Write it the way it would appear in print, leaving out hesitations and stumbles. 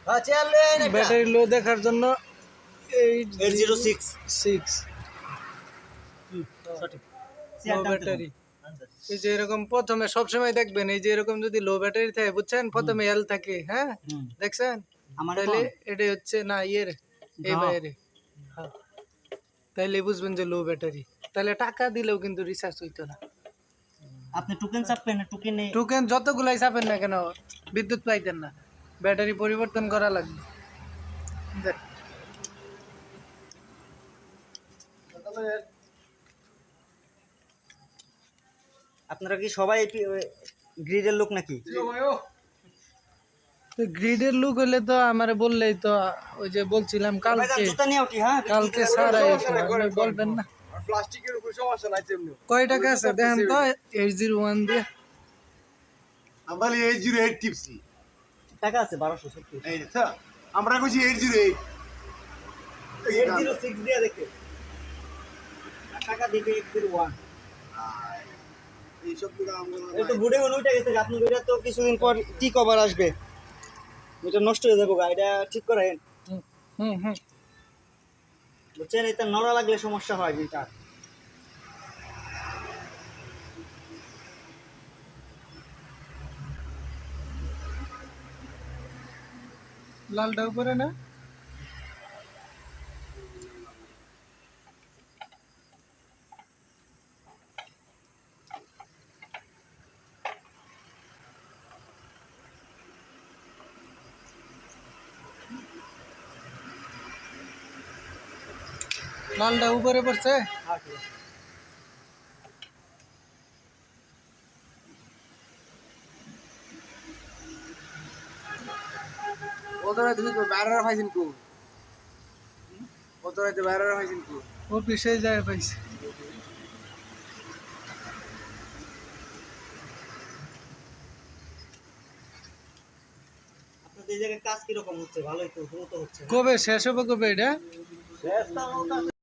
Battery লো দেখার জন্য 806 সঠিক লো ব্যাটারি। এই যে এরকম প্রথমে সবসময় দেখবেন, এই যে এরকম যদি লো ব্যাটারি থাকে বুঝছেন, প্রথমে এল থাকে, হ্যাঁ দেখছেন, তাহলে এটা হচ্ছে না ইয়ের এই বাইরে, হ্যাঁ তাইলে বুঝবেন যে লো ব্যাটারি। তাহলে টাকা দিলেও কিন্তু রিচার্জ হইতো না। আপনি টোকেন চাপবেন না, টোকেন যতগুলাই চাপেন না কেন বিদ্যুৎ পাইতেন না, ব্যাটারি পরিবর্তন করা লাগবে। আপনারা কি সবাই গ্রিডের লোক নাকি? গ্রিডের লুক হলে তো আমারে বললেই তো, ওই যে বলছিলাম কালকে কালকে সারা বলবেন না। প্লাস্টিকের উপর সমস্যা নাই তেমনি। কয় টাকা আছে দেখেন তো 801 দিয়ে। আমরা 808 টিপসি টাকা আছে 1270। এই তো আমরা কইছি 808 806 দিয়ে দেখে টাকা দিতে 801। এই সব পুরো আমরা এই তো বুড়ে উঠে গেছে, আপনি এটা তো কিছুদিন পর টি কভার আসবে, এটা নষ্ট হয়ে যাবে, এটা ঠিক করেন। বুঝছেন, এটা নড়া লাগলে সমস্যা হয় এটা। লালটা উপরে না, লালটা উপরে পড়ছে। ওতরা তুমি বাইরে রাখাইছেন কো? ওতরা তে বাইরে রাখাইছেন কো? ও পিছে যায় পাইছে। আপনাদের এই জায়গায় কাজ কিরকম হচ্ছে? ভালোই তো, দ্রুত হচ্ছে? কবে শেষ হবে, কবে এটা? শেষ তো